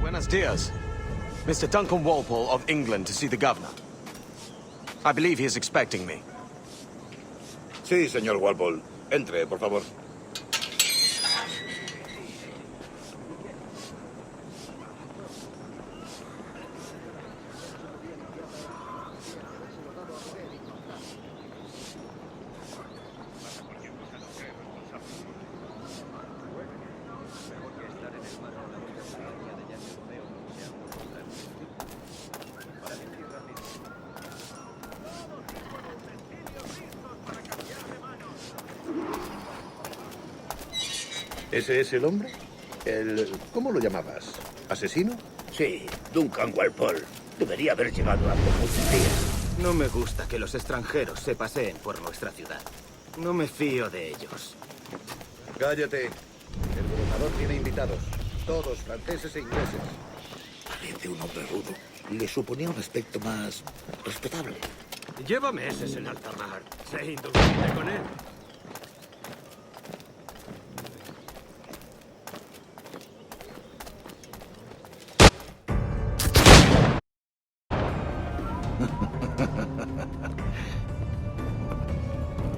Buenos dias. Mr. Duncan Walpole of England to see the governor. I believe he is expecting me. Sí, señor Walpole. Entre, por favor. ¿Ese es el hombre? ¿Cómo lo llamabas? ¿Asesino? Sí, Duncan Walpole. Debería haber llegado hace muchos días. No me gusta que los extranjeros se paseen por nuestra ciudad. No me fío de ellos. Cállate. El gobernador tiene invitados. Todos franceses e ingleses. Parece un hombre rudo. Le suponía un aspecto más respetable. Lleva meses en alta mar. Sé indulgente con él.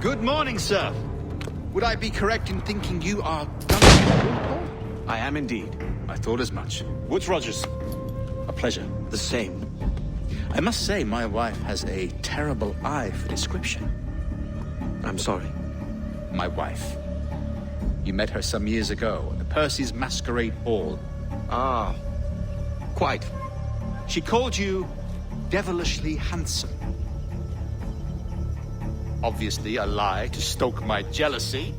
Good morning, sir. Would I be correct in thinking you are Duncan Walpole? I am indeed. I thought as much. Woods Rogers. A pleasure. The same. I must say, my wife has a terrible eye for description. I'm sorry. My wife. You met her some years ago at the Percy's Masquerade Ball. Ah, quite. She called you devilishly handsome. Obviously a lie to stoke my jealousy.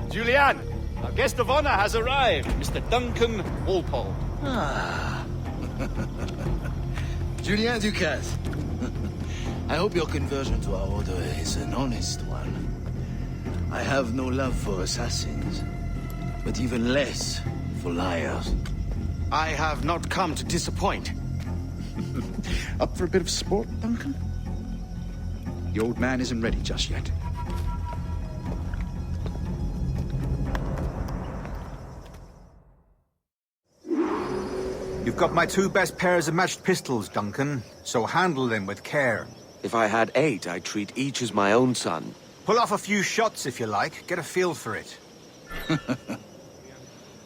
Julianne, our guest of honor has arrived, Mr. Duncan Walpole. Julien Ducasse. I hope your conversion to our order is an honest one. I have no love for assassins, but even less for liars. I have not come to disappoint. Up for a bit of sport, Duncan? The old man isn't ready just yet. You've got my two best pairs of matched pistols, Duncan, so handle them with care. If I had 8, I'd treat each as my own son. Pull off a few shots if you like, get a feel for it.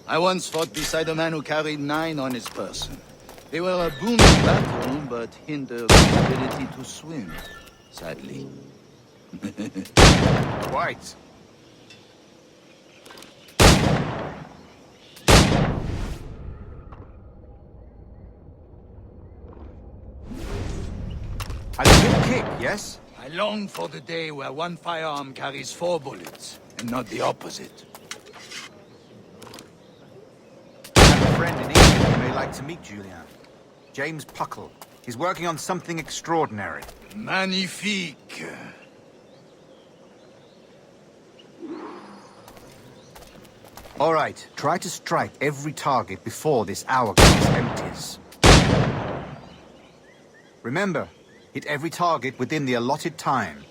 I once fought beside a man who carried 9 on his person. They were a boon in battle, but hindered his ability to swim, sadly. Quite. A good kick, yes? I long for the day where one firearm carries 4 bullets, and not the opposite. I have a friend in England you may like to meet, Julian. James Puckle. He's working on something extraordinary. Magnifique. All right, try to strike every target before this hourglass empties. Remember, hit every target within the allotted time.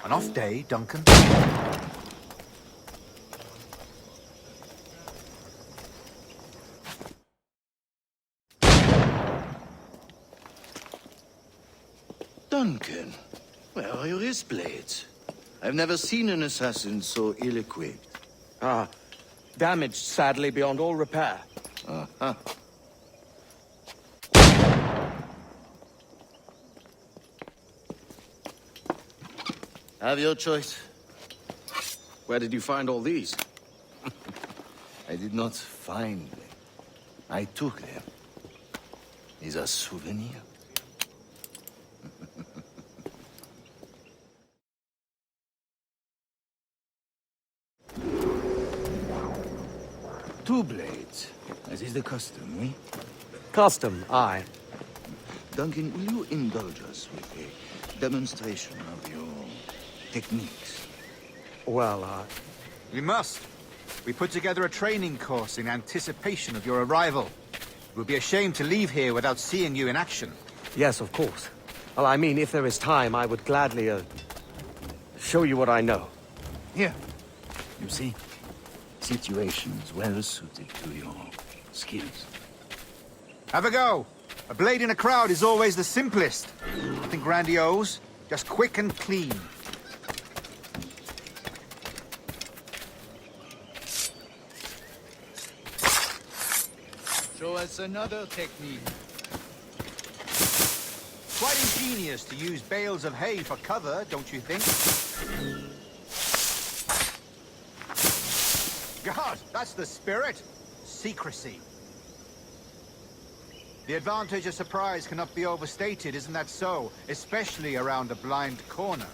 An off day, Duncan. Duncan, where are your wrist blades? I've never seen an assassin so ill-equipped. Ah, damaged sadly beyond all repair. Uh-huh. Have your choice. Where did you find all these? I did not find them. I took them. Is a souvenir. Two blades, as is the custom, oui? Custom, aye. Duncan, will you indulge us with a demonstration of your techniques? Well, We must. We put together a training course in anticipation of your arrival. It would be a shame to leave here without seeing you in action. yes, of course. Well, I mean, if there is time, I would gladly, show you what I know. Here. You see? Situations well suited to your skills. Have a go. A blade in a crowd is always the simplest. Nothing grandiose, just quick and clean. Show us another technique. Quite ingenious to use bales of hay for cover, don't you think? God, that's the spirit. Secrecy. The advantage of surprise cannot be overstated, isn't that so? Especially around a blind corner.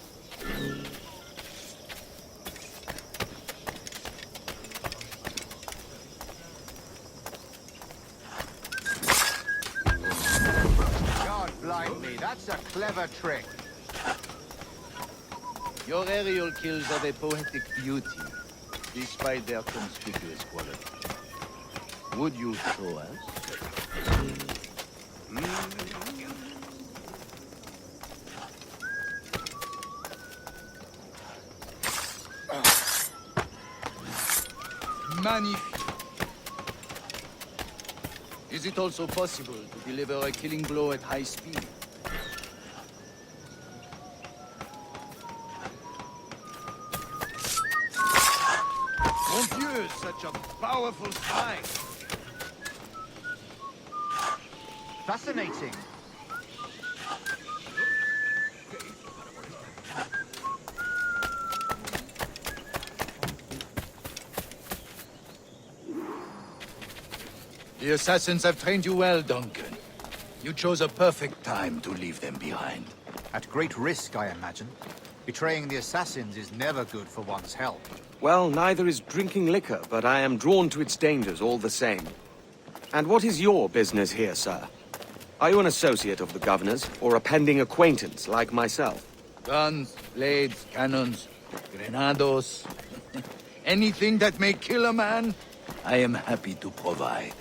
God blind me, that's a clever trick. Your aerial kills have a poetic beauty, despite their conspicuous quality. Would you show us? Magnifique. Is it also possible to deliver a killing blow at high speed? Mon Dieu, such a powerful strike! Fascinating. The assassins have trained you well, Duncan. You chose a perfect time to leave them behind. At great risk, I imagine. Betraying the assassins is never good for one's health. Well, neither is drinking liquor, but I am drawn to its dangers all the same. And what is your business here, sir? Are you an associate of the governor's, or a pending acquaintance like myself? Guns, blades, cannons, grenados. Anything that may kill a man, I am happy to provide.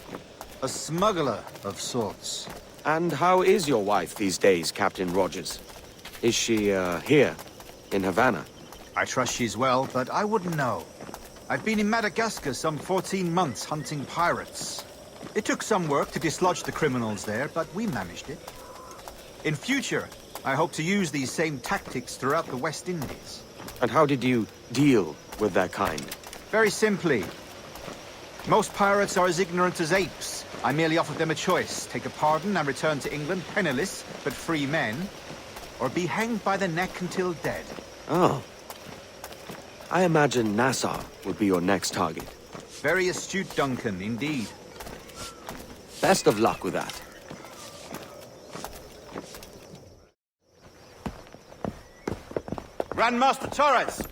A smuggler of sorts. And how is your wife these days, Captain Rogers? Is she, here, in Havana? I trust she's well, but I wouldn't know. I've been in Madagascar some 14 months hunting pirates. It took some work to dislodge the criminals there, but we managed it. In future, I hope to use these same tactics throughout the West Indies. And how did you deal with that kind? Very simply. Most pirates are as ignorant as apes. I merely offered them a choice. Take a pardon and return to England penniless, but free men. Or be hanged by the neck until dead. Oh. I imagine Nassau would be your next target. Very astute, Duncan, indeed. Best of luck with that. Grandmaster Torres!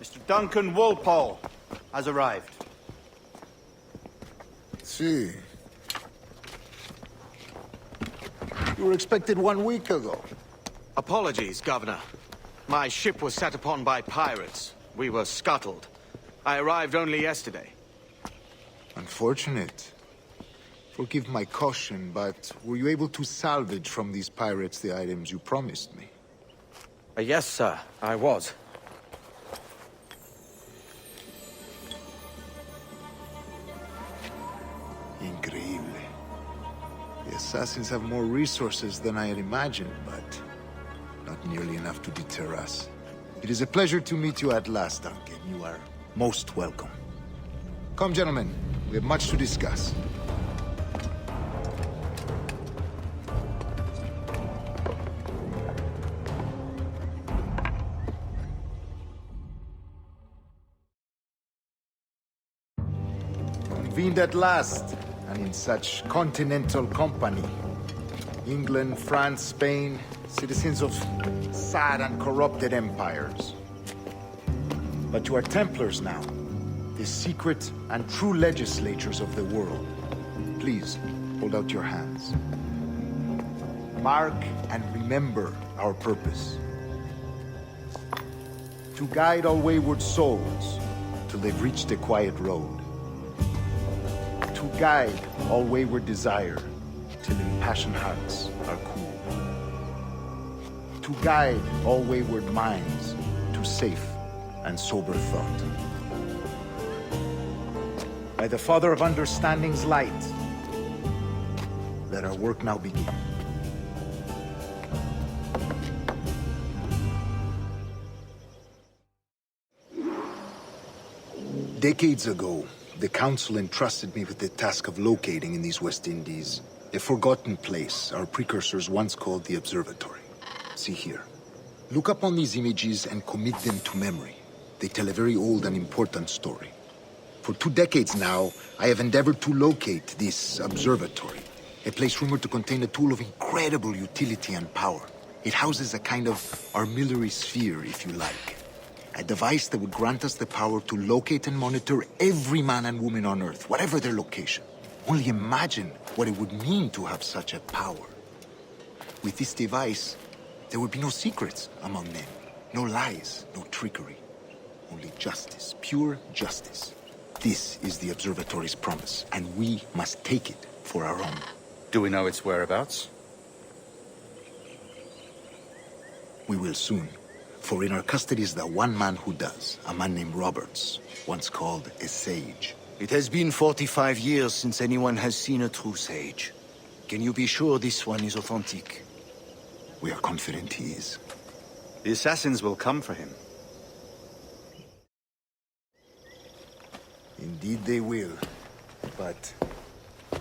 Mr. Duncan Walpole has arrived. See. You were expected 1 week ago. Apologies, Governor. My ship was set upon by pirates. We were scuttled. I arrived only yesterday. Unfortunate. Forgive my caution, but were you able to salvage from these pirates the items you promised me? Yes, sir, I was. Increíble. The assassins have more resources than I had imagined, but not nearly enough to deter us. It is a pleasure to meet you at last, Duncan. You are most welcome. Come, gentlemen. We have much to discuss. Convened at last, and in such continental company. England, France, Spain, citizens of sad and corrupted empires. But you are Templars now, the secret and true legislators of the world. Please, hold out your hands. Mark and remember our purpose. to guide all wayward souls till they've reached the quiet road. To guide all wayward desire till impassioned hearts are cool. To guide all wayward minds to safe and sober thought. By the Father of Understanding's light, let our work now begin. Decades ago, the Council entrusted me with the task of locating in these West Indies a forgotten place our precursors once called the Observatory. See here. Look upon these images and commit them to memory. They tell a very old and important story. For 2 decades now, I have endeavored to locate this observatory, a place rumored to contain a tool of incredible utility and power. It houses a kind of armillary sphere, if you like. A device that would grant us the power to locate and monitor every man and woman on Earth, whatever their location. Only imagine what it would mean to have such a power. With this device, there would be no secrets among men, no lies, no trickery. Only justice, pure justice. This is the Observatory's promise, and we must take it for our own. Do we know its whereabouts? We will soon. For in our custody is the one man who does, a man named Roberts, once called a sage. It has been 45 years since anyone has seen a true sage. Can you be sure this one is authentic? We are confident he is. The assassins will come for him. Indeed they will. But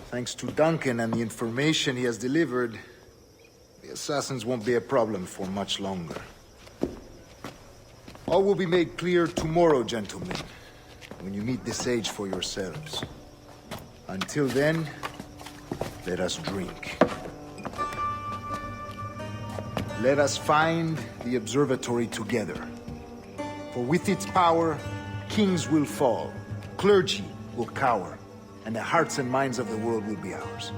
thanks to Duncan and the information he has delivered, the assassins won't be a problem for much longer. All will be made clear tomorrow, gentlemen, when you meet the sage for yourselves. Until then, let us drink. Let us find the observatory together. For with its power, kings will fall, clergy will cower, and the hearts and minds of the world will be ours.